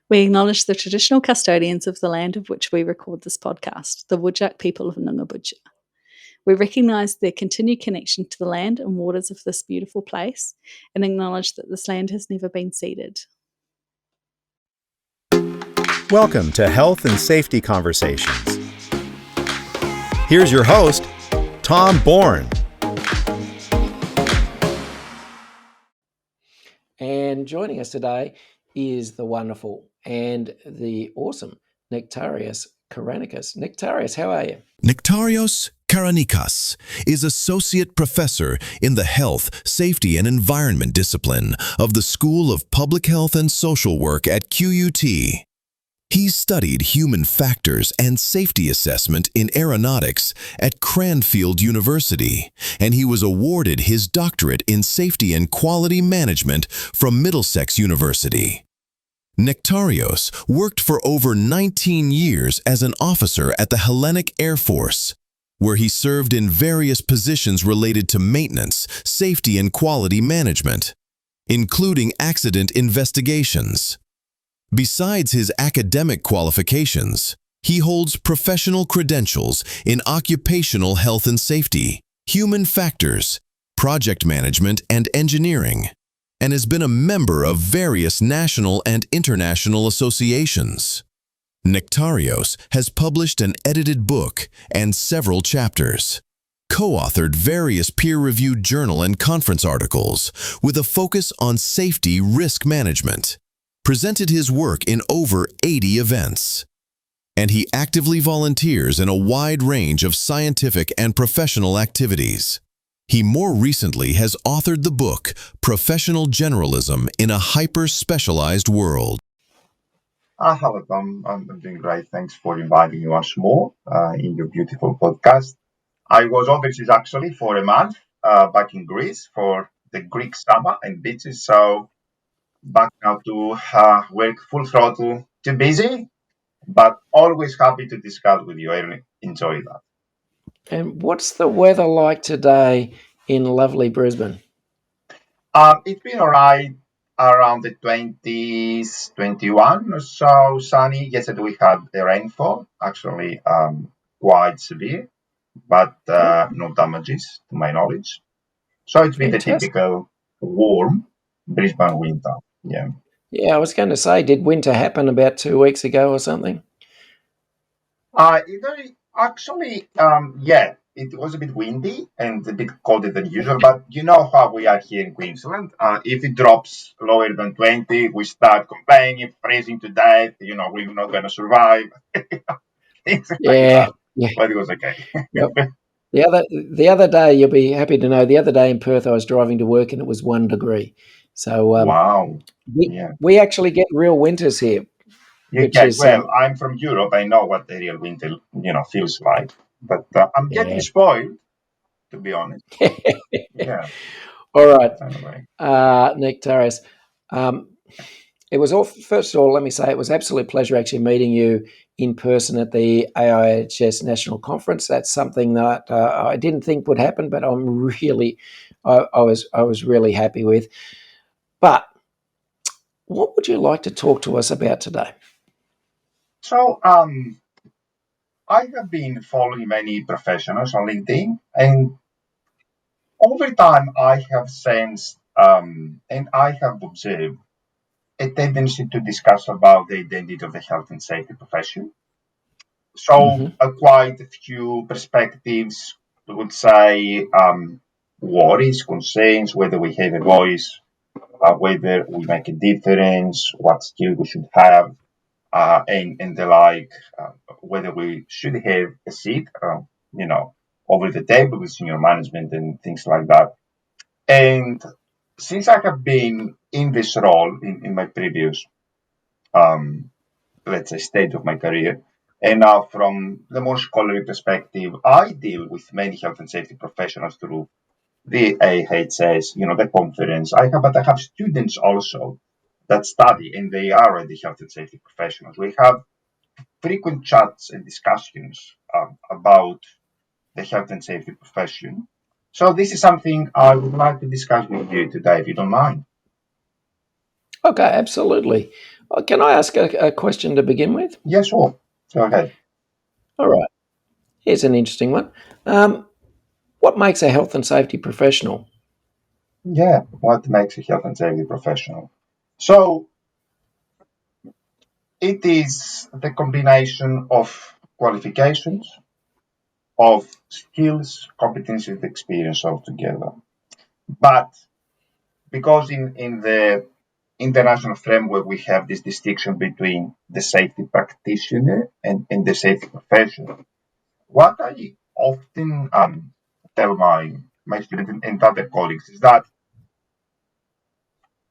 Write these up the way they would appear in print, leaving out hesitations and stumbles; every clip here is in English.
We acknowledge the traditional custodians of the land of which we record this podcast, the Whadjuk people of Nungabuja. We recognise their continued connection to the land and waters of this beautiful place and acknowledge that this land has never been ceded. Welcome to Health and Safety Conversations. Here's your host, Tom Bourne. And joining us today is the wonderful and the awesome Nectarios Karanicas. Nectarios, how are you? Nectarios Karanicas is Associate Professor in the Health, Safety and Environment discipline of the School of Public Health and Social Work at QUT. He studied human factors and safety assessment in aeronautics at Cranfield University, and he was awarded his doctorate in safety and quality management from Middlesex University. Nectarios worked for over 19 years as an officer at the Hellenic Air Force, where he served in various positions related to maintenance, safety and quality management, including accident investigations. Besides his academic qualifications, he holds professional credentials in occupational health and safety, human factors, project management and engineering, and has been a member of various national and international associations. Nectarios has published an edited book and several chapters, co-authored various peer-reviewed journal and conference articles with a focus on safety risk management, presented his work in over 80 events, and he actively volunteers in a wide range of scientific and professional activities. He more recently has authored the book Professional Generalism in a Hyper-Specialized World. Hello, Tom. I'm doing great. Thanks for inviting me once more in your beautiful podcast. I was overseas actually for a month back in Greece for the Greek summer and beaches. So back now to work full throttle. Too busy, but always happy to discuss with you. I really enjoy that. And what's the weather like today in lovely Brisbane? It's been all right around the 20s, 21 or so sunny. Yesterday we had a rainfall, actually quite severe, but no damages to my knowledge. So it's been Fantastic. the typical warm Brisbane winter. Yeah. Yeah, I was going to say, did winter happen about 2 weeks ago or something? It was a bit windy and a bit colder than usual, but you know how we are here in Queensland. If it drops lower than 20, we start complaining, freezing to death, we're not going to survive. Things like that. Yeah. But it was okay. Yep. The other day, you'll be happy to know, the other day in Perth, I was driving to work and it was 1 degree. So Wow. we actually get real winters here. I'm from Europe. I know what the real winter, feels like. But I'm getting spoiled, to be honest. Yeah. All right. Anyway. Nectarios. It was all. First of all, let me say it was absolute pleasure actually meeting you in person at the AIHS National Conference. That's something that I didn't think would happen, but I was really happy with. But what would you like to talk to us about today? So, I have been following many professionals on LinkedIn, and over time I have sensed and I have observed a tendency to discuss about the identity of the health and safety profession. So, quite a few perspectives, I would say, worries, concerns, whether we have a voice, whether we make a difference, what skill we should have, and the like, whether we should have a seat, over the table with senior management and things like that. And since I have been in this role in my previous, let's say, stage of my career, and now from the more scholarly perspective, I deal with many health and safety professionals through the AHS, the conference. But I have students also that study, and they are already health and safety professionals. We have frequent chats and discussions about the health and safety profession. So this is something I would like to discuss with you today, if you don't mind. Okay, absolutely. Can I ask a question to begin with? Yeah, sure. Go ahead. All right. Here's an interesting one. What makes a health and safety professional? Yeah, what makes a health and safety professional? So it is the combination of qualifications, of skills, competencies, and experience altogether. But because in the international framework we have this distinction between the safety practitioner and the safety professional. What I often tell my students and other colleagues is that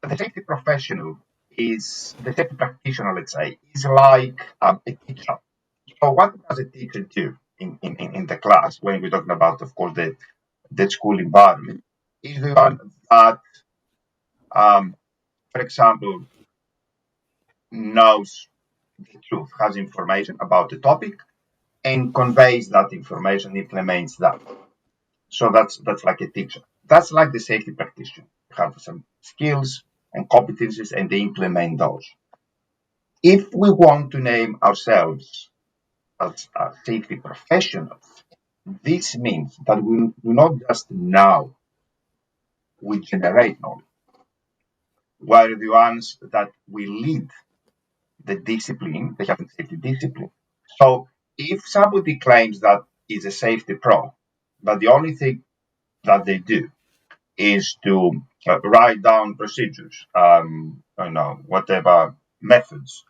the safety professional is the safety practitioner, let's say, is like a teacher. So what does a teacher do in the class when we're talking about, of course, the school environment? Is the one that, um, for example, knows the truth, has information about the topic, and conveys that information, implements that. So that's like a teacher. That's like the safety practitioner. You have some skills and competencies, and they implement those. If we want to name ourselves as safety professionals, this means that we do not just know, we generate knowledge. We're the ones that we lead the discipline, the health and safety discipline. So if somebody claims that is a safety pro, but the only thing that they do is to write down procedures, whatever methods,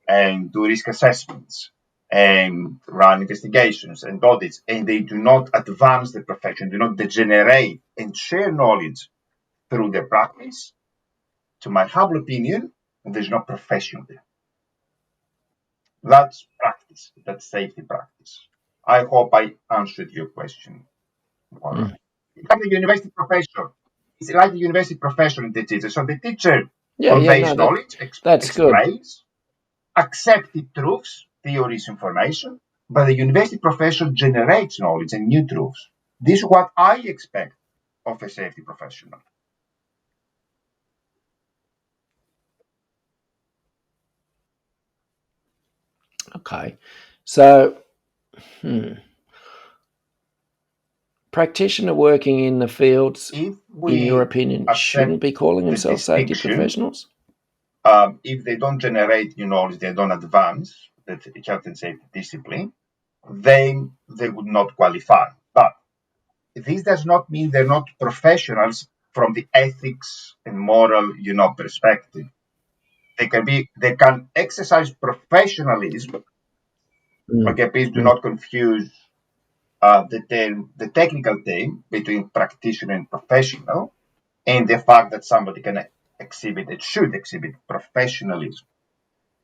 and do risk assessments and run investigations and audits, and they do not advance the profession, do not degenerate and share knowledge through their practice, to my humble opinion, there's no profession there. That's practice, that's safety practice. I hope I answered your question. Mm. It's like the university professor. It's like the university professor and the teacher. So the teacher Yeah, conveys no, knowledge, that's good. explains, accepted truths, theories, information, but the university professor generates knowledge and new truths. This is what I expect of a safety professional. Okay. So, practitioner working in the fields, If in your we opinion, accept shouldn't be calling the themselves safety distinction, professionals? if they don't generate new knowledge, they don't advance the health and safety discipline, then they would not qualify. But this does not mean they're not professionals from the ethics and moral, perspective. They can exercise professionalism. Mm. Okay, please do Mm. not confuse the technical term between practitioner and professional, and the fact that somebody can exhibit, it should exhibit professionalism.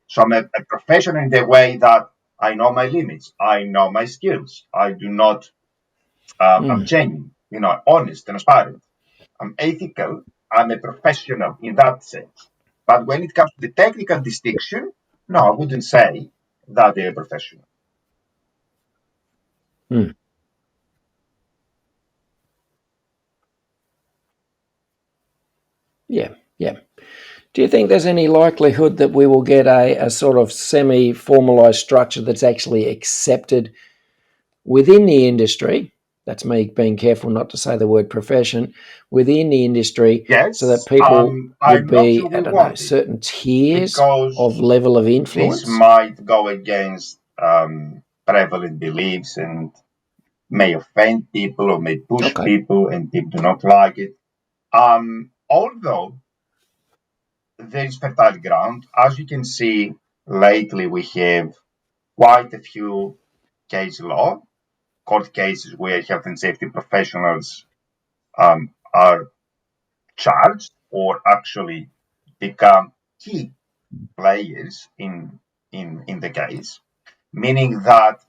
So I'm a professional in the way that I know my limits, I know my skills, I do not, I'm Mm. genuine, honest, transparent. I'm ethical. I'm a professional in that sense. But when it comes to the technical distinction, no, I wouldn't say that they're professional. Mm. Yeah, yeah. Do you think there's any likelihood that we will get a sort of semi-formalized structure that's actually accepted within the industry? That's me being careful not to say the word profession, within the industry, so that Yes, people would I'm not sure be, I we don't know, want it certain tiers because of level of this influence? might go against prevalent beliefs and may offend people or may push Okay. people and people do not like it. Although there is fertile ground, as you can see, lately we have quite a few case law, court cases where health and safety professionals are charged or actually become key players in the case, meaning that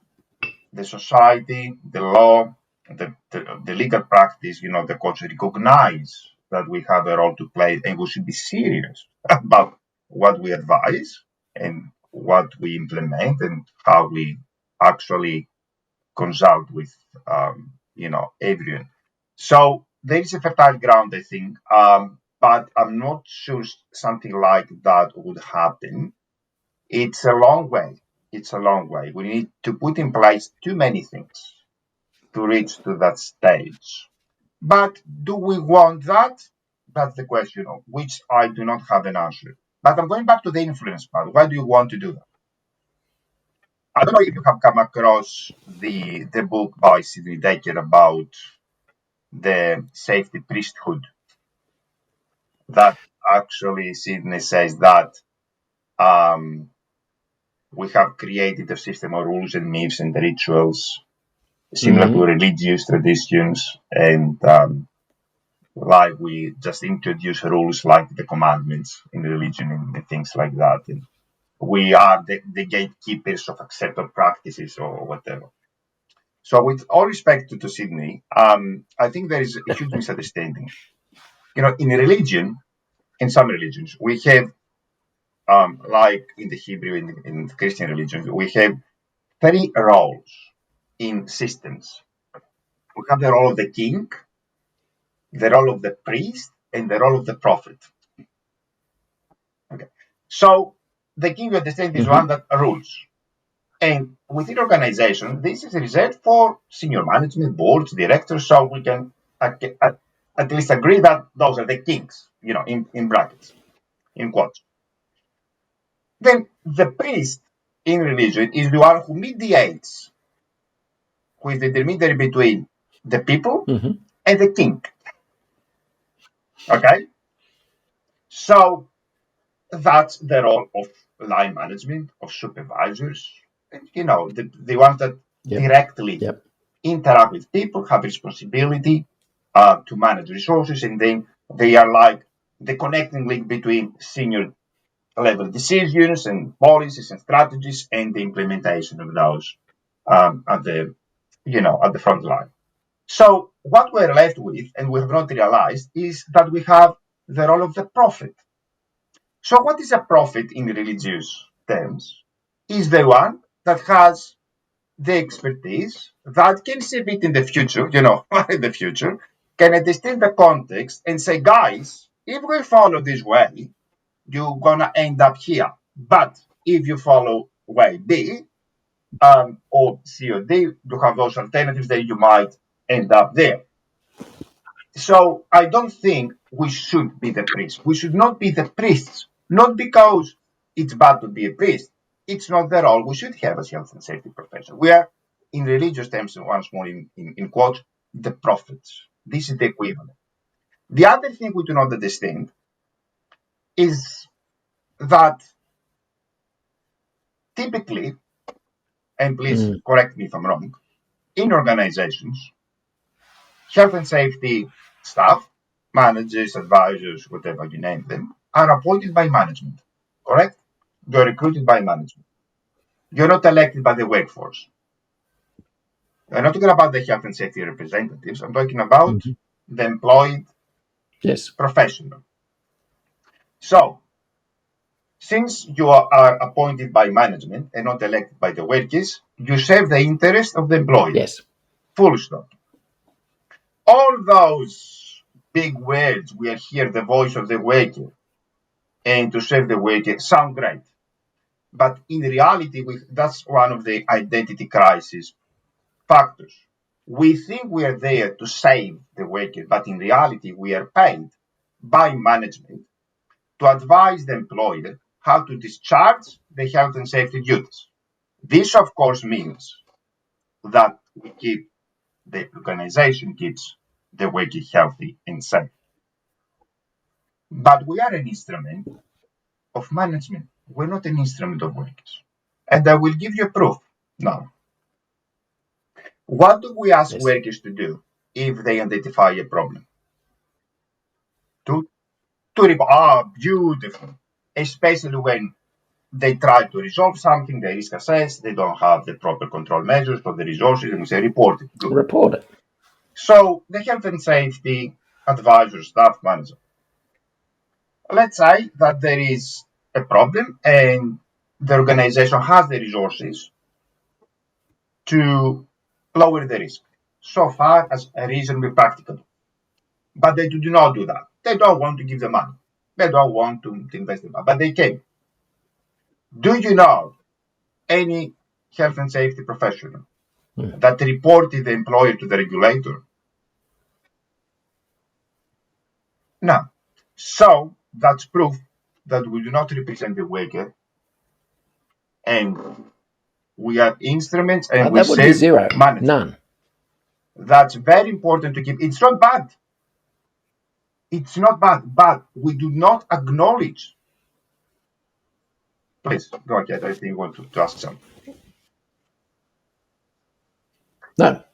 the society, the law, the legal practice, the courts recognize that we have a role to play and we should be serious about what we advise and what we implement and how we actually consult with, everyone. So there is a fertile ground, I think. but I'm not sure something like that would happen. It's a long way. It's a long way. We need to put in place too many things to reach to that stage. But do we want that? That's the question, of which I do not have an answer. But I'm going back to the influence part. Why do you want to do that? I don't know if you have come across the book by Sidney Dekker about the safety priesthood. That actually Sidney says that we have created a system of rules and myths and rituals similar to religious traditions, and like we just introduce rules like the commandments in religion and things like that. And we are the gatekeepers of accepted practices or whatever. So, with all respect to Sydney, I think there is a huge misunderstanding. In religion, in some religions, we have, like in the Hebrew, in Christian religions, we have three roles in systems. We have the role of the king, the role of the priest, and the role of the prophet. Okay. So the king, you understand, is one that rules. And within organization, this is reserved for senior management, boards, directors, so we can at least agree that those are the kings, in brackets, in quotes. Then the priest in religion is the one who mediates, who is the intermediary between the people and the king. Okay? So that's the role of line management, of supervisors, the ones that directly interact with people, have responsibility to manage resources, and then they are like the connecting link between senior level decisions and policies and strategies and the implementation of those at the front line. So what we're left with, and we have not realized, is that we have the role of the prophet. So what is a prophet in religious terms? Is the one that has the expertise that can see it in the future, in the future, can understand the context and say, guys, if we follow this way, you're gonna end up here. But if you follow way B, or C or D, you have those alternatives that you might end up there. So I don't think we should be the priests. We should not be the priests, not because it's bad to be a priest. It's not the role we should have as health and safety professionals. We are, in religious terms, once more in quotes, the prophets. This is the equivalent. The other thing we do not understand is that typically, and please correct me if I'm wrong, in organizations, health and safety staff, managers, advisors, whatever you name them, are appointed by management, correct? You're recruited by management. You're not elected by the workforce. I'm not talking about the health and safety representatives. I'm talking about the employed professional. So, since you are appointed by management and not elected by the workers, you serve the interest of the employer. Yes. Full stop. All those big words, we are here, the voice of the worker, and to serve the worker, sound great. But in reality, that's one of the identity crisis factors. We think we are there to save the worker, but in reality, we are paid by management to advise the employer how to discharge the health and safety duties. This, of course, means that the organization keeps the worker healthy and safe. But we are an instrument of management. We're not an instrument of workers. And I will give you proof now. What do we ask workers to do if they identify a problem? To report. Beautiful. Especially when they try to resolve something, they risk assess, they don't have the proper control measures for the resources, and we say report it. Good. Report it. So the health and safety advisor, staff manager. Let's say that there is a problem and the organization has the resources to lower the risk so far as reasonably practicable. But they do not do that. They don't want to give the money. They don't want to invest the money, but they came. Do you know any health and safety professional that reported the employer to the regulator? No. So that's proof that we do not represent the worker, and we have instruments and we That would be save zero. management. None. That's very important to keep. It's not bad. It's not bad, but we do not acknowledge. Please go ahead. I think you want to ask something. No.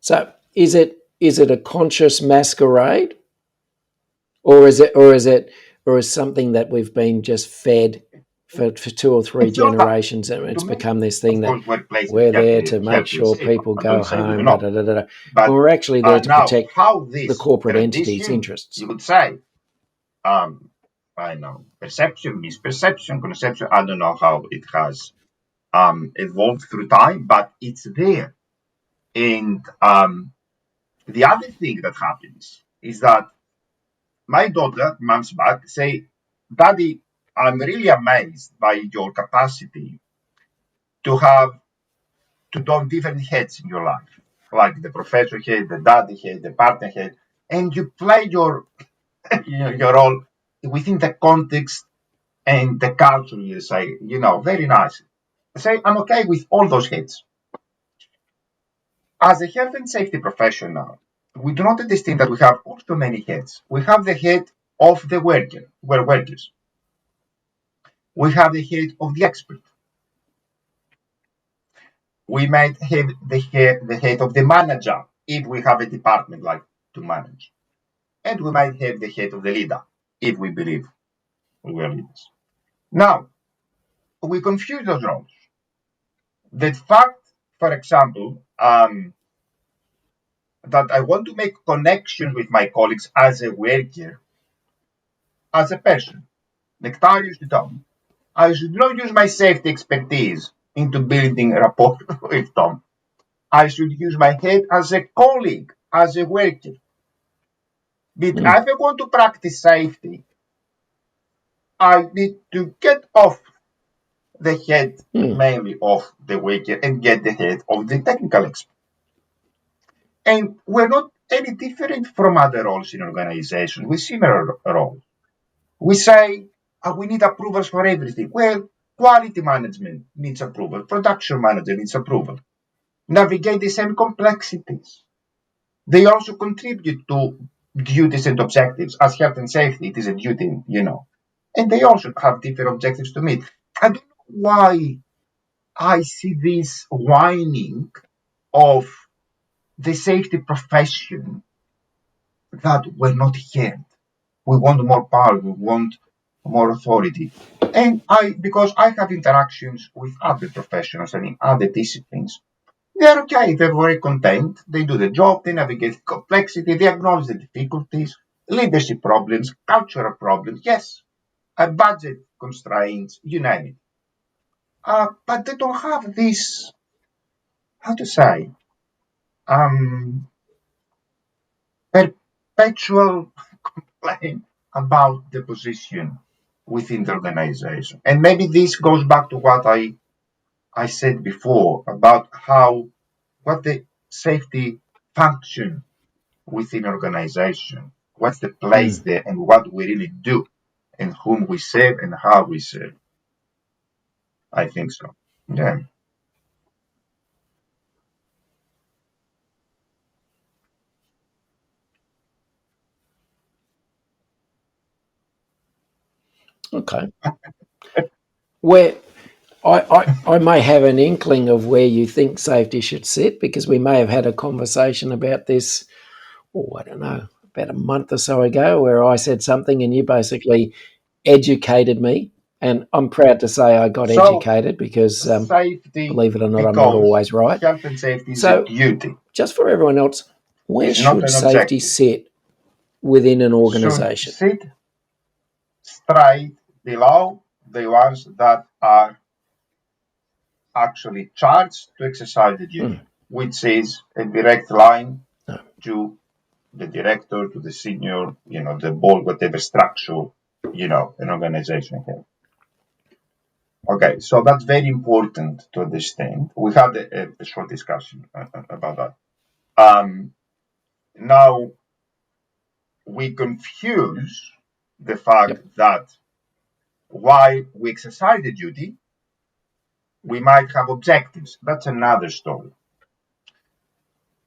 So is it a conscious masquerade, or is something that we've been just fed for 2 or 3 generations, and it's become this thing that we're there to make sure people go home, but we're actually there to protect the corporate entity's interests. You would say, I know, perception, misperception, conception. I don't know how it has evolved through time, but it's there. And the other thing that happens is that my daughter, months back, say, "Daddy, I'm really amazed by your capacity to have different heads in your life, like the professor head, the daddy head, the partner head, and you play your your role within the context and the culture." You say, very nice. I say, I'm okay with all those heads. As a health and safety professional, we do not understand that we have also many heads. We have the head of the worker, we're workers. We have the head of the expert. We might have the head of the manager if we have a department like to manage. And we might have the head of the leader if we believe we are leaders. Now, we confuse those roles. The fact, for example, that I want to make connections with my colleagues as a worker, as a person. Nectarius to Tom, I should not use my safety expertise into building rapport with Tom. I should use my head as a colleague, as a worker. But if I want to practice safety, I need to get off the head mainly of the worker and get the head of the technical expert. And we're not any different from other roles in organizations with similar roles. We say we need approvals for everything. Well, quality management needs approval. Production manager needs approval. Navigate the same complexities. They also contribute to duties and objectives. As health and safety, it is a duty, And they also have different objectives to meet. I don't know why I see this whining of the safety profession that we're not heard. We want more power. We want more authority. And because I have interactions with other professionals and in other disciplines, they're okay. They're very content. They do the job. They navigate complexity. They acknowledge the difficulties, leadership problems, cultural problems. Yes, budget constraints, you name it. But they don't have this, how to say, perpetual complaint about the position within the organization. And maybe this goes back to what I said before about what the safety function within organization, what's the place there, and what we really do, and whom we serve and how we serve. I think so. Yeah. Okay. Where I may have an inkling of where you think safety should sit, because we may have had a conversation about this, I don't know, about a month or so ago, where I said something and you basically educated me. And I'm proud to say I got educated because, safety, believe it or not, I'm not always right. Health and safety is a duty. Just for everyone else, where should safety sit within an organization? Should sit straight below the ones that are actually charged to exercise the duty, which is a direct line to the director, to the senior, the board, whatever structure, an organization has. Okay, so that's very important to understand. We had a short discussion about that. Now, we confuse the fact that while we exercise the duty, we might have objectives. That's another story.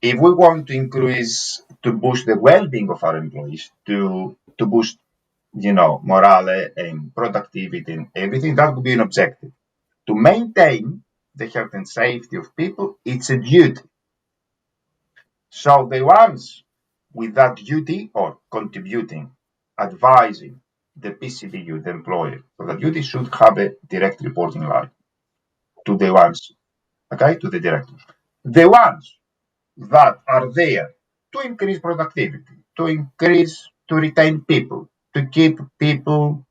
If we want to increase, to boost the well-being of our employees, to boost, morale and productivity and everything, that would be an objective. To maintain the health and safety of people, it's a duty. So the ones with that duty or contributing, advising the PCBU, the employer, so the duty should have a direct reporting line to the ones, to the directors. The ones that are there to increase productivity, to retain people, to keep people,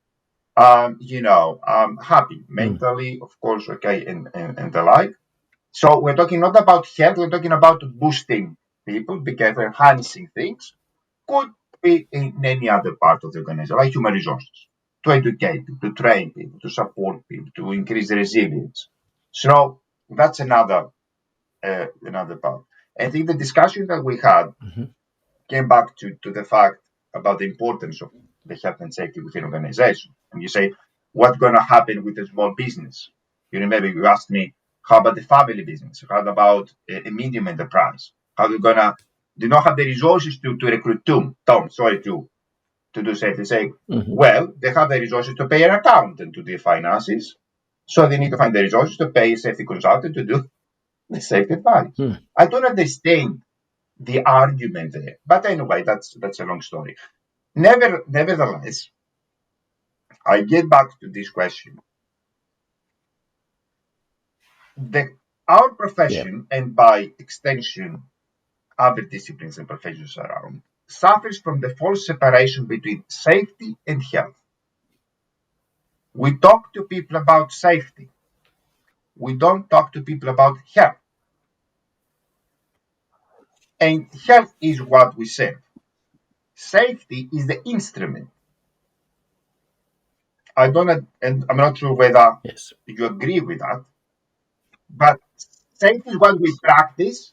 happy mentally, of course, and the like. So we're talking not about health, we're talking about boosting people because enhancing things could be in any other part of the organization, like human resources, to educate people, to train people, to support people, to increase resilience. So that's another part. I think the discussion that we had came back to the fact about the importance of the health and safety within organization. And you say, what's going to happen with a small business? You remember you asked me, how about the family business? How about a medium enterprise? How are you going to, do not have the resources to recruit Tom, to do safety? Say, well, they have the resources to pay an accountant to do finances. So they need to find the resources to pay a safety consultant to do the safety advice. I don't understand the argument there. But anyway, that's a long story. Nevertheless, I get back to this question. Our profession, and by extension, other disciplines and professions around, suffers from the false separation between safety and health. We talk to people about safety. We don't talk to people about health. And health is what we serve. Safety is the instrument. I don't know, and I'm not sure whether you agree with that, but safety is what we practice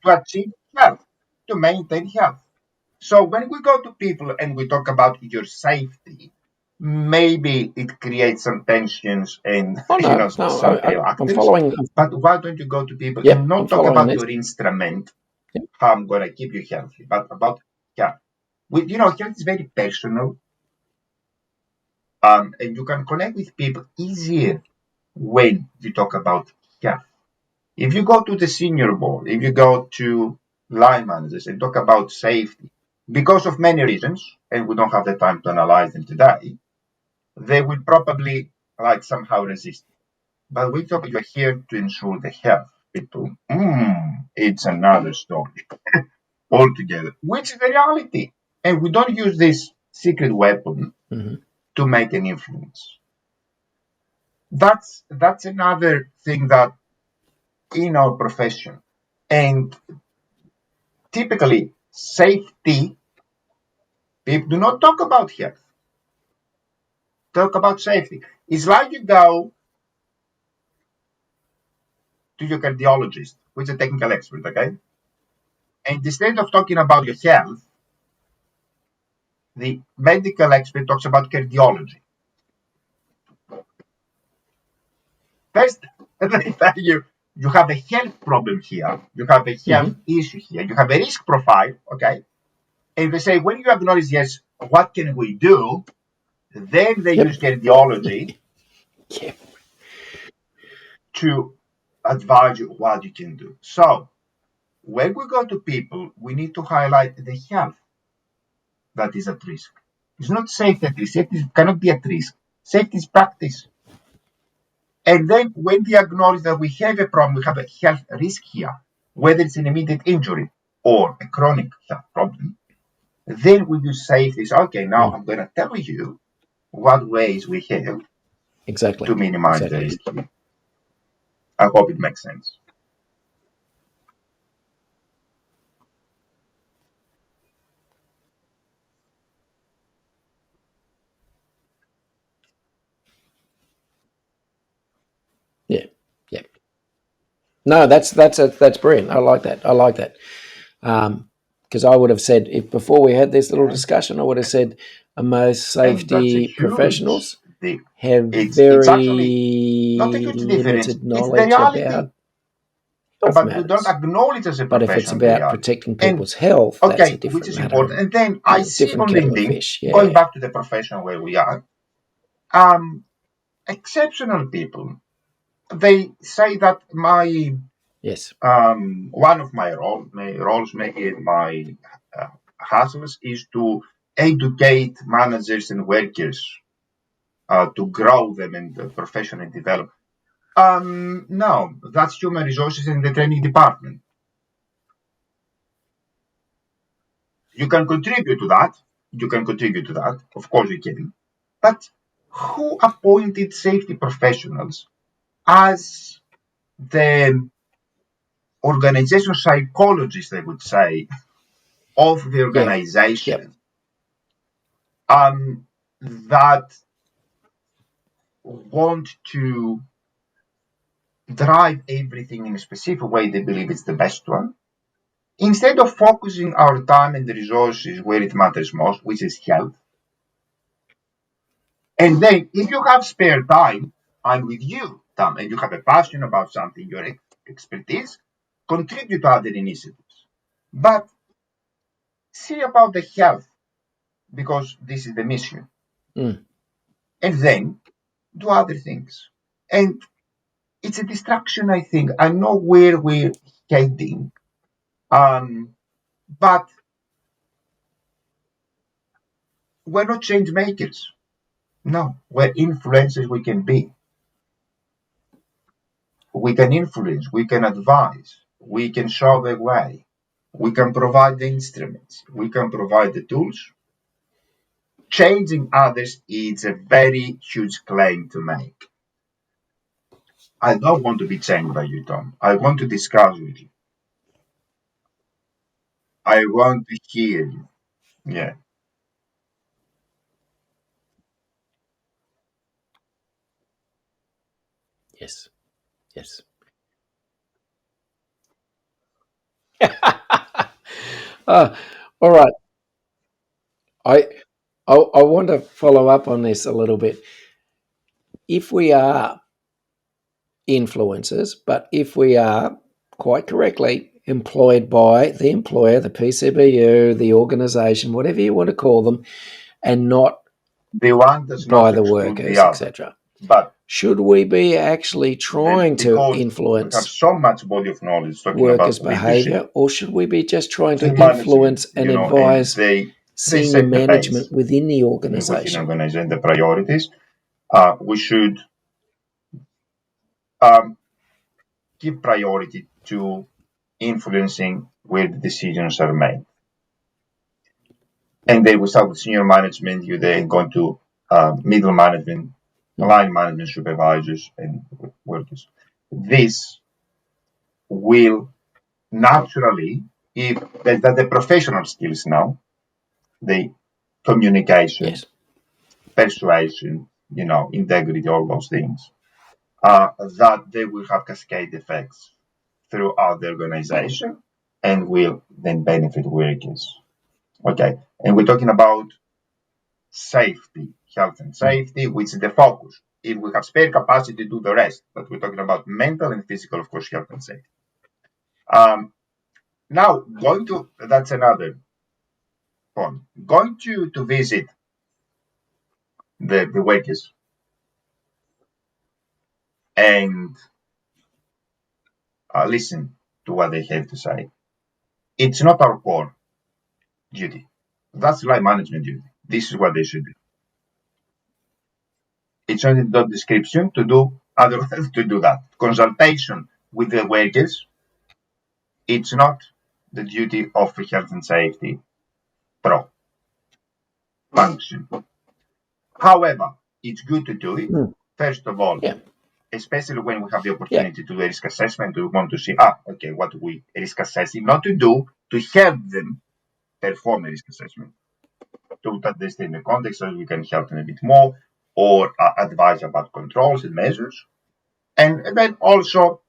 to achieve health, to maintain health. So when we go to people and we talk about your safety, maybe it creates some tensions and some reluctance. But why don't you go to people and not talk about your instrument, how I'm going to keep you healthy, but about health. Health is very personal. And you can connect with people easier when you talk about health. If you go to the senior board, if you go to line managers and talk about safety, because of many reasons, and we don't have the time to analyze them today, they will probably somehow resist. But we talk, you're here to ensure the health of people. It's another story altogether, which is the reality. And we don't use this secret weapon to make an influence. That's another thing that in our profession, and typically safety, people do not talk about health. Talk about safety. It's like you go to your cardiologist, who is a technical expert, okay? And instead of talking about your health, the medical expert talks about cardiology. First, let me tell you, you have a health problem here. You have a health issue here. You have a risk profile, okay? And they say, when you acknowledge, yes, what can we do? Then they use cardiology to advise you what you can do. So, when we go to people, we need to highlight the health that is at risk. It's not safety at risk. Safety cannot be at risk. Safety is practice. And then when we acknowledge that we have a problem, we have a health risk here, whether it's an immediate injury or a chronic health problem, then we use safety. So, okay, now I'm going to tell you what ways we have to minimize the risk here. I hope it makes sense. Yeah, yeah. No, that's brilliant. I like that. I like that. Because I would have said, if before we had this little discussion, I would have said most And that's a safety huge professionals thing. have It's actually not a very huge difference. limited It's the knowledge reality, about health but we don't matters. acknowledge as a But if it's profession the about reality. protecting And people's health, that's a okay, which different is matter important. and And then I see different on kettle of LinkedIn, fish. going Yeah. back to the profession where we are, um, exceptional people. They say that my Yes. one of my roles, maybe my hustles, is to educate managers and workers to grow them and professionally develop. No, that's human resources in the training department. You can contribute to that. You can contribute to that. Of course, you can. But who appointed safety professionals as the organization psychologists, I would say, of the Yeah. Yep. organization, that want to drive everything in a specific way they believe it's the best one, instead of focusing our time and resources where it matters most, which is health. And then, if you have spare time, I'm with you, Tom, and you have a passion about something, your expertise, contribute to other initiatives. But see about the health, because this is the mission. Mm. And then do other things. And it's a distraction, I think. I know where we're heading, but we're not change makers. No, we're influencers we can be. We can influence, we can advise, we can show the way, we can provide the instruments, we can provide the tools. Changing others is a very huge claim to make. I don't want to be changed by you, Tom. I want to discuss with you. I want to hear you. Yeah. Yes. Yes. All right. I, I want to follow up on this a little bit. If we are influencers, but if we are quite correctly employed by the employer, the PCBU, the organisation, whatever you want to call them, and not The one does by not the exclude the workers, other. etc. But Should we be actually trying to because we have influence so much body of knowledge talking workers' about leadership, behaviour, or should we be just trying to the management, influence and and advise they senior set the management pace within the within organisation? organization, the priorities. We should um, give priority to influencing where the decisions are made. And then we start with senior management, you then go to middle management, line management, supervisors, and workers. This will naturally, if the professional skills now, the communication, Yes. persuasion, integrity, all those things, that they will have cascade effects throughout the organization and will then benefit workers. Okay, and we're talking about safety, health and safety, which is the focus. If we have spare capacity to do the rest, but we're talking about mental and physical, of course, health and safety. Now, going to that's another point. Going to visit the workers and listen to what they have to say. It's not our core duty. That's line management duty. This is what they should do. It's not in the job description to do other to do that. Consultation with the workers, it's not the duty of the health and safety pro function. However, it's good to do it. Mm. First of all, Yeah. especially when we have the opportunity to do a risk assessment, we want to see, okay, what we risk assessing, not to do, to help them perform a risk assessment, to understand the context so we can help them a bit more, or advise about controls and measures. And then also,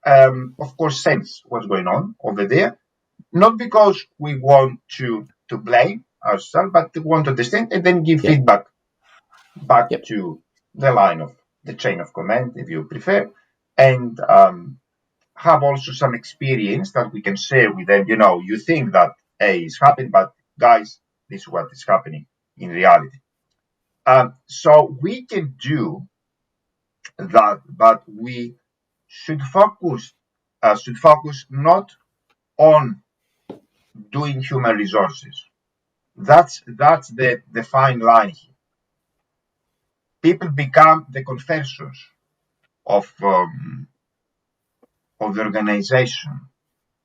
of course, sense what's going on over there, not because we want to blame ourselves, but to want to understand and then give feedback back to the line of the chain of command, if you prefer, and have also some experience that we can share with them. You think that A is happening, but guys, this is what is happening in reality. So we can do that, but we should focus not on doing human resources. That's the fine line here. People become the confessors of the organization.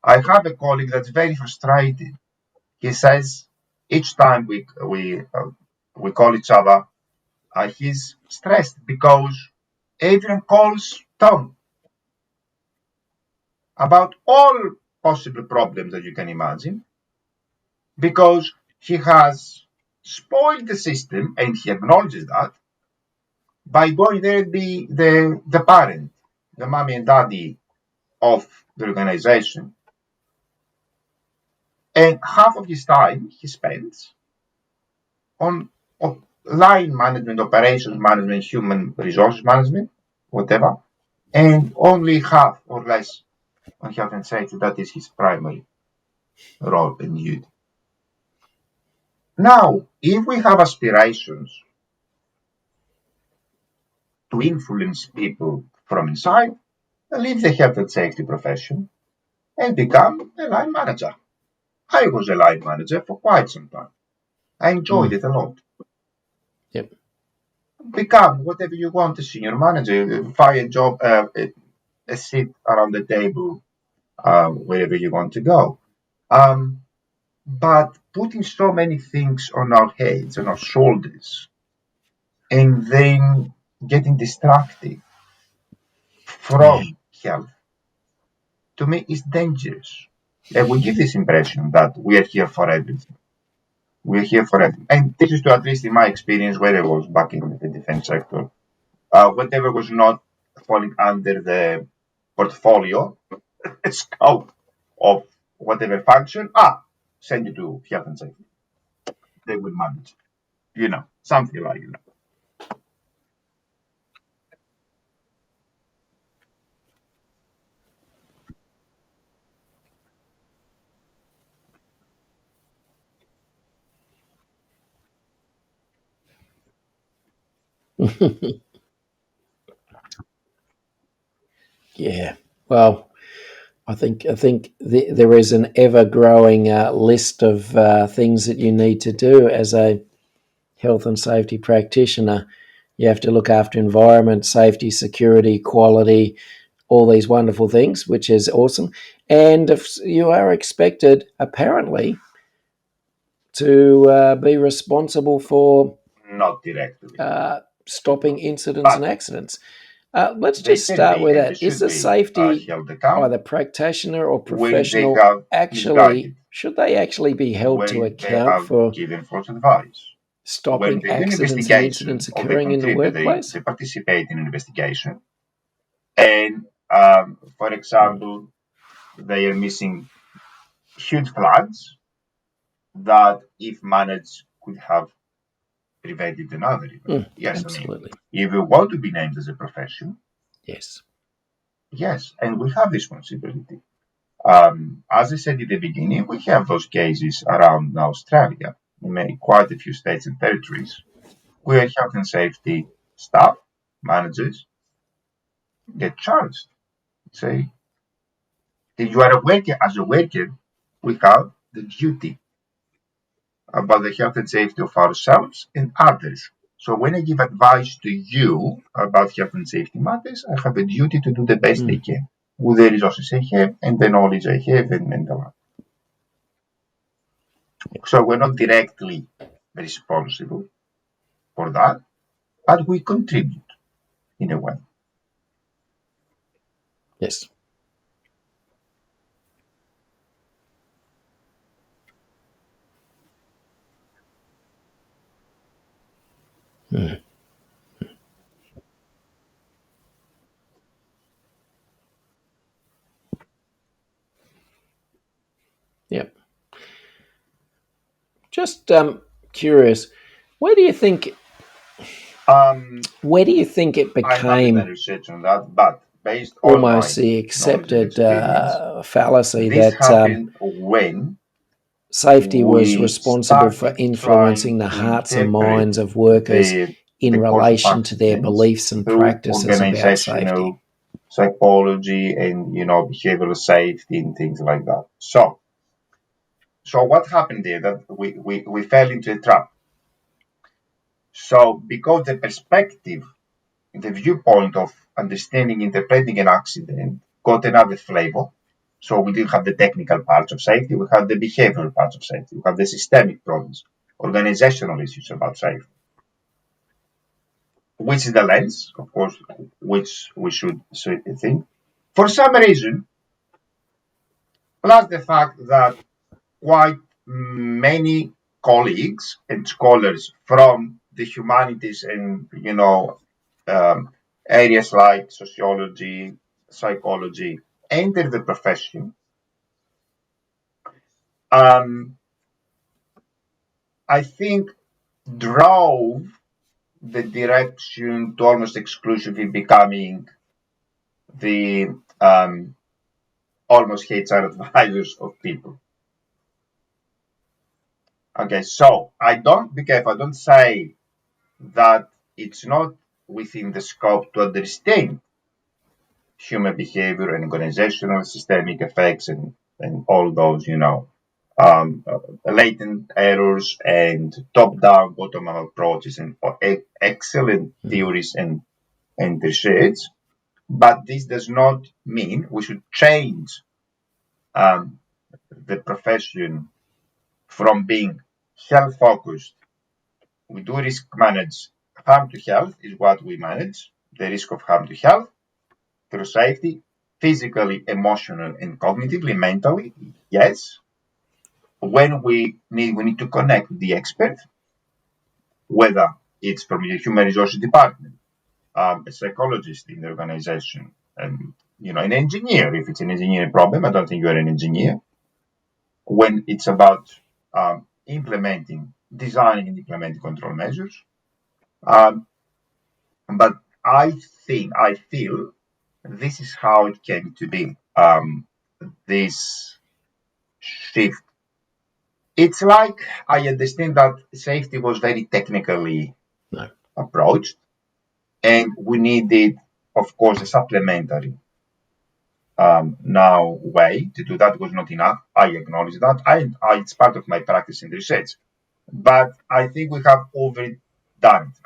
I have a colleague that's very frustrated. He says each time we call each other, he's stressed because everyone calls Tom about all possible problems that you can imagine, because he has spoiled the system, and he acknowledges that, by going there and be the parent, the mommy and daddy of the organization. And half of his time he spends on line management, operations management, human resources management, whatever, and only half or less on health and safety. That is his primary role and duty. Now, if we have aspirations to influence people from inside, leave the health and safety profession and become a line manager. I was a line manager for quite some time. I enjoyed it a lot. Yep. Become whatever you want, a senior manager, find a job, a seat around the table, wherever you want to go. But putting so many things on our heads, on our shoulders, and then getting distracted from health, to me, is dangerous. And we give this impression that we are here for everything. We're here for everything. And this is, to, at least in my experience, where I was back in the defense sector, whatever was not falling under the portfolio scope of whatever function, send it to health and safety. They will manage, something like that. Yeah. Well, I think there is an ever growing list of things that you need to do as a health and safety practitioner. You have to look after environment, safety, security, quality, all these wonderful things, which is awesome. And if you are expected, apparently, to be responsible for Not directly. stopping incidents and accidents. Let's just start with that. Is the safety either practitioner or professional should they actually be held to account for given false advice? stopping accidents and incidents occurring in the workplace? They participate in an investigation, and for example, they are missing huge floods that, if managed, could have prevented another event. Yes, absolutely. If we want to be named as a profession, yes, and we have responsibility. As I said at the beginning, we have those cases around Australia, quite a few states and territories, where health and safety staff, managers, get charged. Say, if you are a worker, as a worker, we have the duty about the health and safety of ourselves and others. So when I give advice to you about health and safety matters, I have a duty to do the best I can with the resources I have and the knowledge I have and the like. So we're not directly responsible for that, but we contribute in a way. Yes. Mm. Yep. Just curious, where do you think it I haven't done became research on that, but based on almost my the knowledge and accepted experience, fallacy this that happened when safety was we responsible for started influencing trying the to hearts and interpret minds of workers in the course of relation to their accidents beliefs and through practices about safety? organizational psychology and behavioral safety and things like that. So what happened there that we fell into a trap. So because the perspective, the viewpoint of understanding, interpreting an accident got another flavor. So we didn't have the technical parts of safety, we had the behavioral parts of safety, we have the systemic problems, organizational issues about safety, which is the lens, of course, which we should think. For some reason, plus the fact that quite many colleagues and scholars from the humanities and areas like sociology, psychology enter the profession. um, I think drove the direction to almost exclusively becoming the almost HR advisors of people. Okay, so I don't be careful. I don't say that it's not within the scope to understand human behavior and organizational systemic effects and all those, latent errors and top-down, bottom-up approaches and excellent theories and research. But this does not mean we should change um, the profession from being health-focused. We do risk manage harm to health is what we manage, the risk of harm to health through safety, physically, emotionally, and cognitively, mentally, yes. When we need to connect with the expert, whether it's from the human resources department, a psychologist in the organization, and an engineer. If it's an engineering problem, I don't think you're an engineer. When it's about designing and implementing control measures, um, but I feel this is how it came to be. This shift. It's like I understand that safety was very technically No. approached, and we needed, of course, a supplementary now way to do that was not enough. I acknowledge that. It's part of my practice in research, but I think we have overdone it.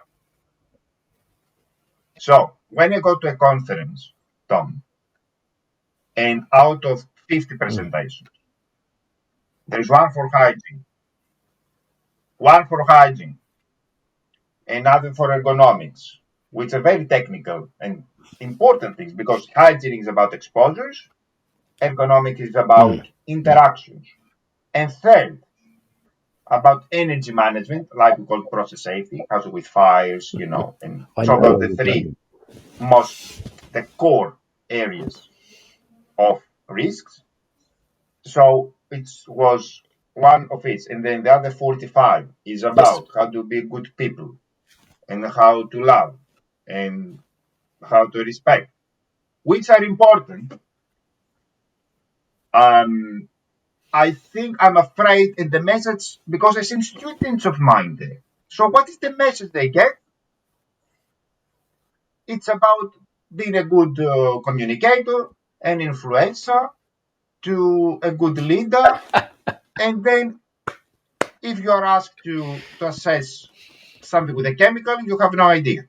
So when I go to a conference, Tom, and out of 50 Mm. presentations, there's one for hygiene, another for ergonomics, which are very technical and important things because hygiene is about exposures, ergonomics is about Mm. interactions, and third, about energy management, like we call process safety, also with fires, and I so know those all are the about three it. the core areas of risks. So it was one of it, and then the other 45 is Yes. about how to be good people and how to love and how to respect, which are important. Um, I think I'm afraid in the message because I seen students of mine there. So what is the message they get? It's about being a good communicator, an influencer, to a good leader, and then if you are asked to assess something with a chemical, you have no idea.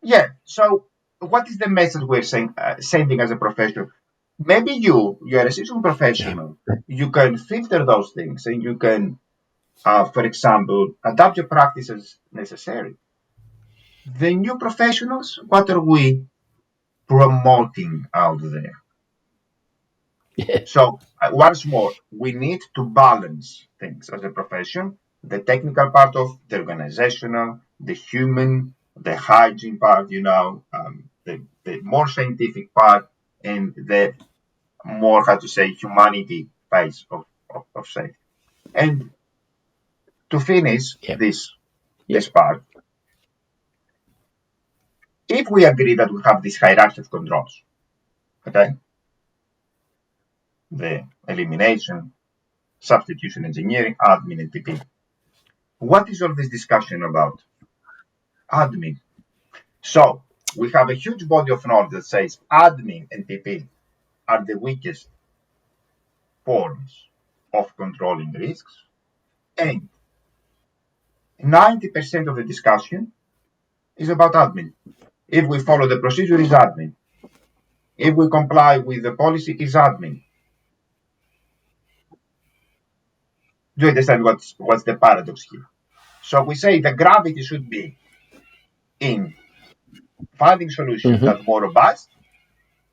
Yeah. So what is the message we're sending as a professional? Maybe you're a seasoned Yeah. professional. You can filter those things, and you can, for example, adapt your practice as necessary. The new professionals, what are we promoting out there. Yeah. So once more, we need to balance things as a profession, the technical part of the organizational, the human, the hygiene part, the more scientific part, and the more, how to say, humanity phase of safety. And to finish Yep. this Yep. part, if we agree that we have this hierarchy of controls, okay, the elimination, substitution engineering, admin, and TP, what is all this discussion about? Admin. So we have a huge body of knowledge that says admin and TP are the weakest forms of controlling risks, and 90% of the discussion is about admin. If we follow the procedure, is admin. If we comply with the policy, is admin. Do you understand what's the paradox here? So we say the gravity should be in finding solutions that are more robust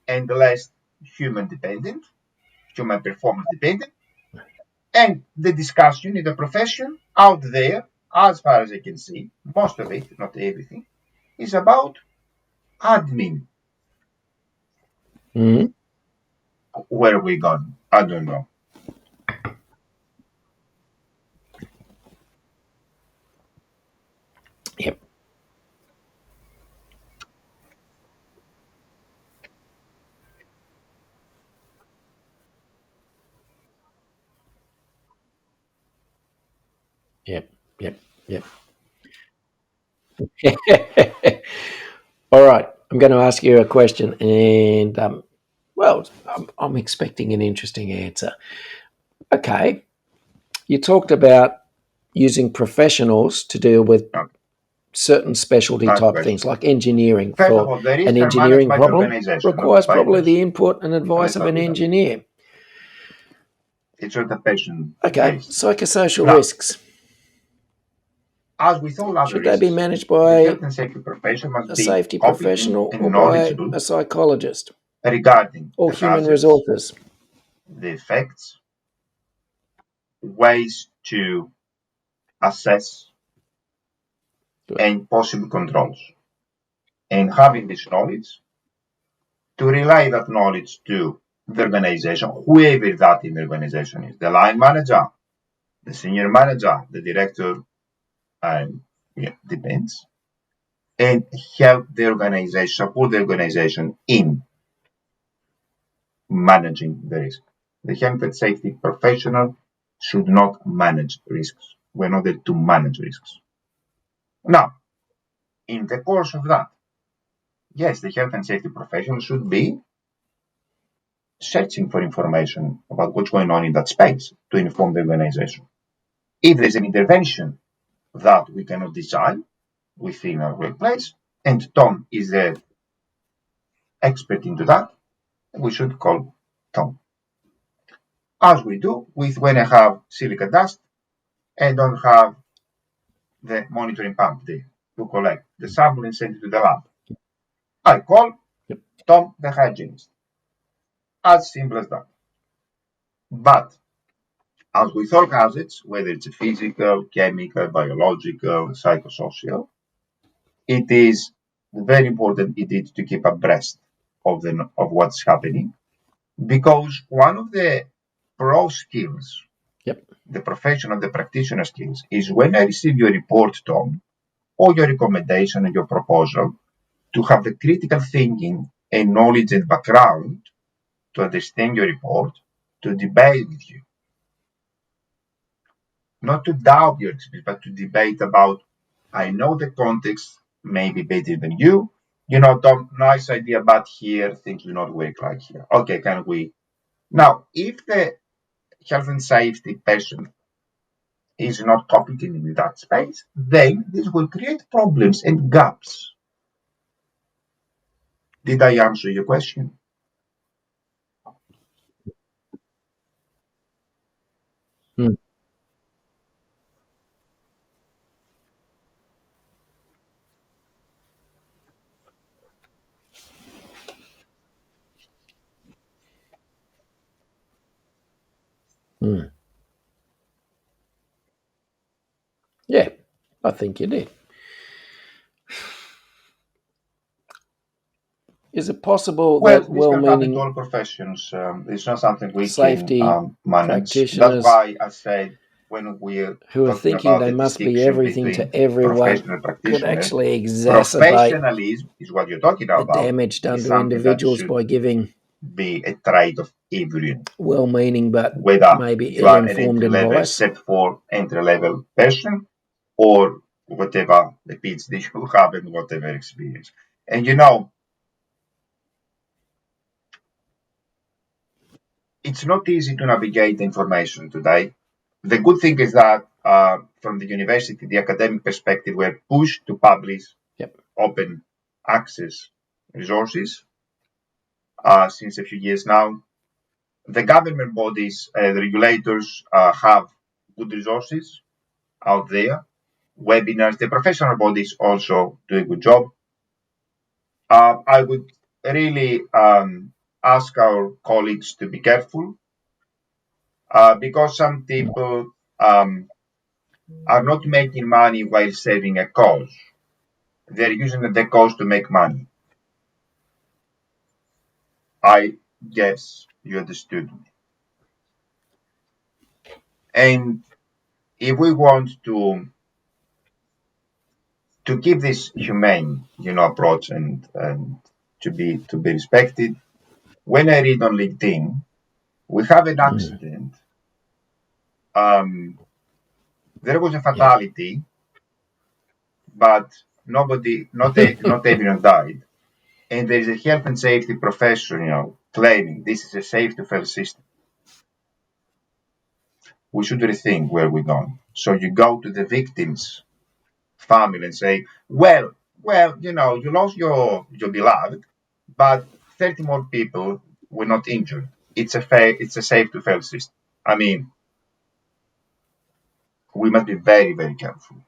and less human dependent, human performance dependent. And the discussion in the profession out there, as far as I can see, most of it, not everything, is about admin. Mm-hmm. Where are we going? I don't know. Yep. Yep. Yep. Yep. All right. I'm going to ask you a question, and I'm expecting an interesting answer. Okay. You talked about using professionals to deal with No, certain specialty nice type things question. like engineering. First of For all, the an risks are managed engineering by the problem organization, not requires by a probably person. the input and advice Let's of start an with that. engineer. It's not a patient Okay, based. psychosocial Now, risks. as with all other Should they be risks, managed the by health and safety profession must a be safety competent professional or and by knowledgeable a psychologist regarding or the human hazards, resources? the effects, ways to assess, and possible controls. And having this knowledge, to relay that knowledge to the organization, whoever that in the organization is, the line manager, the senior manager, the director, and depends, and help the organization, support the organization in managing the risk. The health and safety professional should not manage risks. We're not there to manage risks. Now, in the course of that, yes, the health and safety professional should be searching for information about what's going on in that space to inform the organization. If there's an intervention that we cannot decide within our workplace, and Tom is the expert into that, we should call Tom. As we do with when I have silica dust and don't have the monitoring pump there to collect the sample and send it to the lab. I call Yep. Tom the hygienist. As simple as that. But as with all hazards, whether it's physical, chemical, biological, psychosocial, it is very important indeed to keep abreast of what's happening, because one of the pro skills, Yep. the professional, the practitioner skills, is when I receive your report, Tom, or your recommendation and your proposal, to have the critical thinking and knowledge and background to understand your report, to debate with you. Not to doubt your experience, but to debate about, I know the context maybe better than you. Tom, nice idea, but here things do not work like here. Okay, can we? Now, if the health and safety person is not competent in that space, then this will create problems and gaps. Did I answer your question? Hmm. Yeah, I think you did. Is it possible Well, that this can happen to well-meaning all professions. It's not something we safety can manage. That's practitioners why I said when we're who are talking thinking about they the must be distinction everything between to everyone professional could practitioners, actually exacerbate professionalism is what you're talking the about. damage done Is to something that individuals should by giving be a trait of everyone, well-meaning but whether maybe you are an ill-informed entry-level, advice. set for entry-level person, or whatever the PhD you have and whatever experience. And it's not easy to navigate information today. The good thing is that from the university, the academic perspective, we're pushed to publish Yep. open access resources since a few years now. The government bodies, the regulators have good resources out there, webinars. The professional bodies also do a good job. I would really ask our colleagues to be careful because some people are not making money while saving a cause. They're using the cause to make money. I guess you understood me. And if we want to keep this humane, approach and to be respected, when I read on LinkedIn, we have an accident. There was a Yeah. fatality, but not everyone died. And there is a health and safety professional claiming this is a safe to fail system. We should rethink where we're going. So you go to the victim's family and say, well, you lost your beloved, but 30 more people were not injured. It's a safe to fail system. I mean, we must be very, very careful.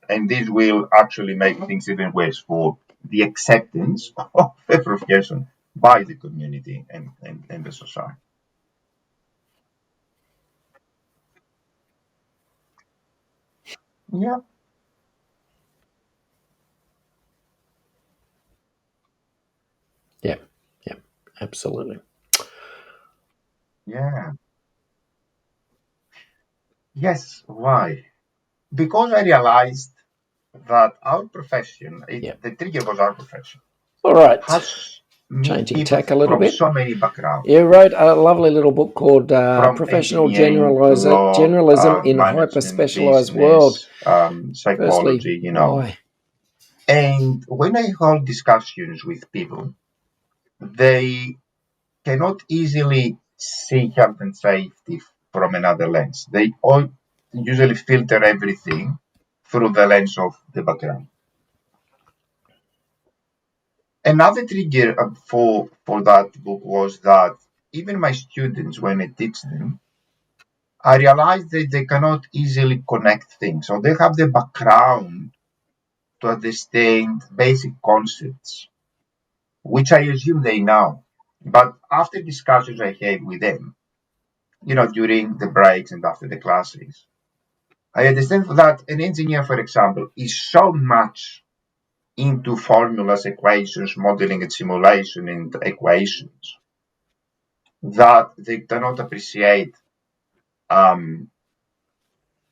And this will actually make things even worse for the acceptance of the profession by the community and the society. Yeah, Yeah. Yeah. Absolutely. yeah. Yes, why? Because I realized that our profession, Yeah. the trigger was our profession, All right. has meet Changing people tack a little from bit. so many backgrounds, You wrote a lovely little book called from Professional engineering, law, Generalism in a management, Hyper-Specialized World. business, Firstly, psychology, why? And when I hold discussions with people, they cannot easily see health and safety from another lens. They all usually filter everything through the lens of the background. Another trigger for that book was that even my students, when I teach them, I realized that they cannot easily connect things. So they have the background to understand basic concepts, which I assume they know. But after discussions I had with them, during the breaks and after the classes, I understand that an engineer, for example, is so much into formulas, equations, modeling and simulation and equations that they cannot appreciate um,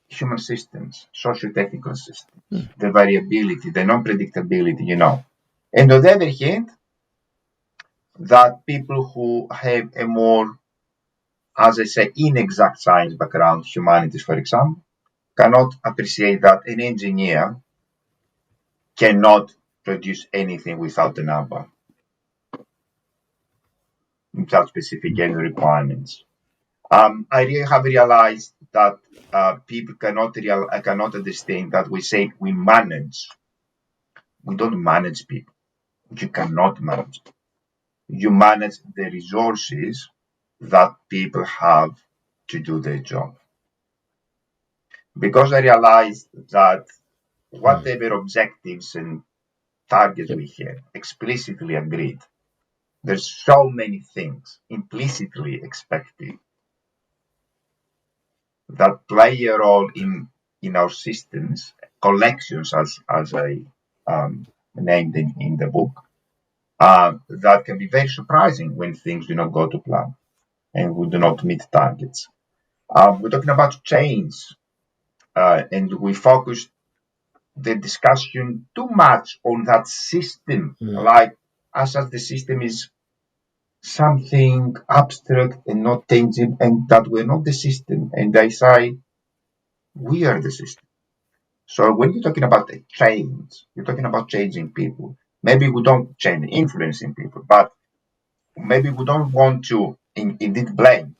human systems, socio-technical systems, the variability, the non-predictability. And on the other hand, that people who have a more, as I say, inexact science background, humanities, for example, cannot appreciate that an engineer cannot produce anything without a number, without specific any requirements. I really have realized that people cannot understand that we say we manage. We don't manage people. You cannot manage. You manage the resources that people have to do their job. Because I realized that whatever objectives and targets Yep. we had explicitly agreed, there's so many things implicitly expected that play a role in our systems, collections, as I named in the book, that can be very surprising when things do not go to plan and we do not meet targets. We're talking about change, and we focus the discussion too much on that system, like as the system is something abstract and not tangible, and that we're not the system. And I say we are the system. So when you're talking about a change, you're talking about changing people. Maybe we don't change influencing people, but maybe we don't want to indeed blame.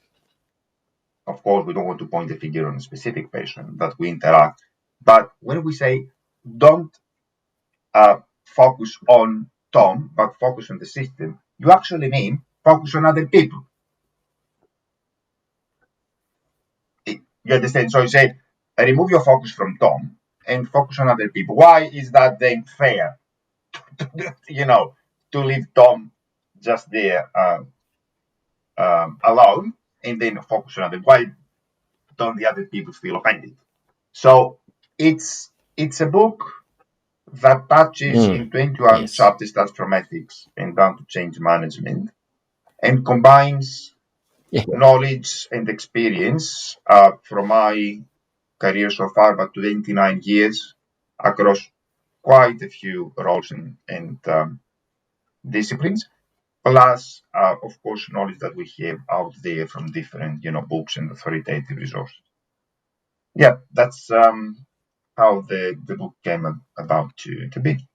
Of course, we don't want to point the finger on a specific patient that we interact. But when we say don't focus on Tom, but focus on the system, you actually mean focus on other people. You understand? So you say, remove your focus from Tom and focus on other people. Why is that then fair? you know, to leave Tom just there alone and then focus on other. Why don't the other people feel offended? So it's a book that touches in 21 Yes. chapters, starts from ethics and down to change management, and combines knowledge and experience from my career so far, about 29 years across quite a few roles and disciplines, plus, of course, knowledge that we have out there from different, books and authoritative resources. Yeah, that's how the book came about to be.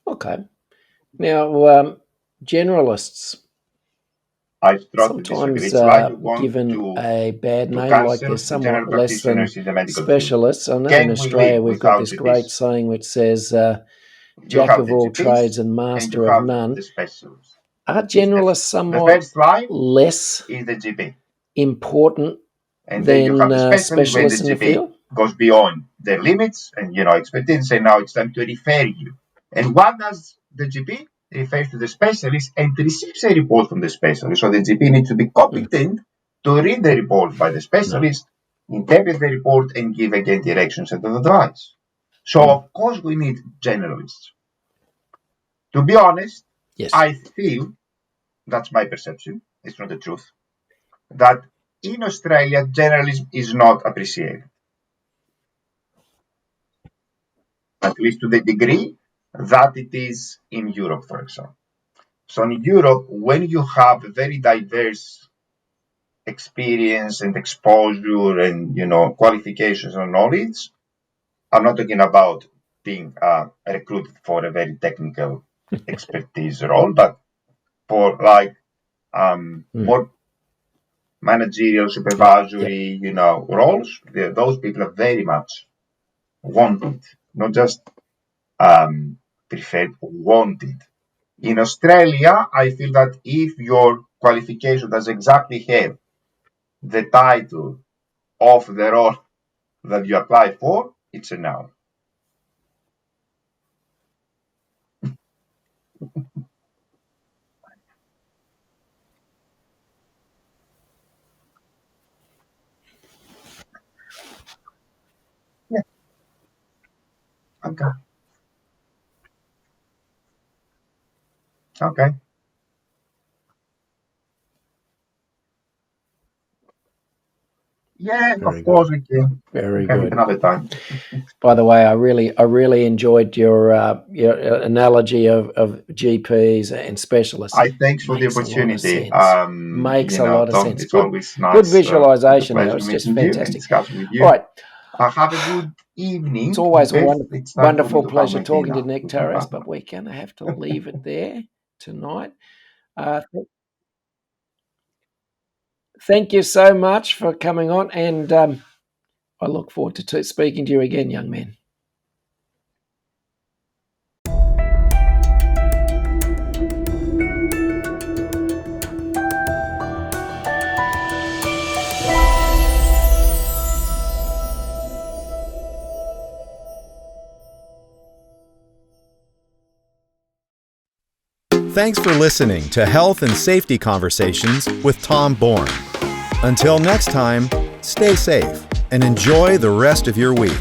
Okay. Now, generalists I strongly disagree. sometimes It's like you want given a bad to name, like cancel they're the general somewhat less than practitioners in the medical field. specialists. I know in Can we live Australia we've got without this great GPs? saying which says, You Jack have of the all trades GPs and and master you of have none. the specialists. Are It's generalists the somewhat first line less is the GP. important And then you have the than specialist when the specialists in the GP field? goes beyond their limits and expertise, and now it's time to refer you. And what does the GP? Refers to the specialist and receives a report from the specialist. So the GP needs to be competent to read the report by the specialist, interpret the report, and give again directions and advice. So of course we need generalists. To be honest, Yes. I feel that's my perception. It's not the truth. That in Australia, journalism is not appreciated, at least to the degree that it is in Europe, for example. So in Europe, when you have a very diverse experience and exposure and qualifications and knowledge, I'm not talking about being recruited for a very technical expertise role, but for like more managerial, supervisory, roles. Those people are very much wanted, not just preferred, wanted. In Australia, I feel that if your qualification does exactly have the title of the role that you apply for, it's a no. Yeah. Okay. Okay. Yeah, Very of course good. we can. We Very can meet good. another time. By the way, I really enjoyed your analogy of GPs and specialists. I thanks for the Makes a lot of opportunity. sense. Makes a lot of Tom, sense. it's Good, always good nice and a visualization there. pleasure It's just meeting you and fantastic. discussing with All you. right, Have a good it's evening. always a Beth, it's time for me wonderful to have pleasure my tea talking to now Nick with my Terrace, partner. but we're going to have to leave it there tonight. Uh, thank you so much for coming on, and I look forward to speaking to you again, young man. Thanks for listening to Health and Safety Conversations with Tom Bourne. Until next time, stay safe and enjoy the rest of your week.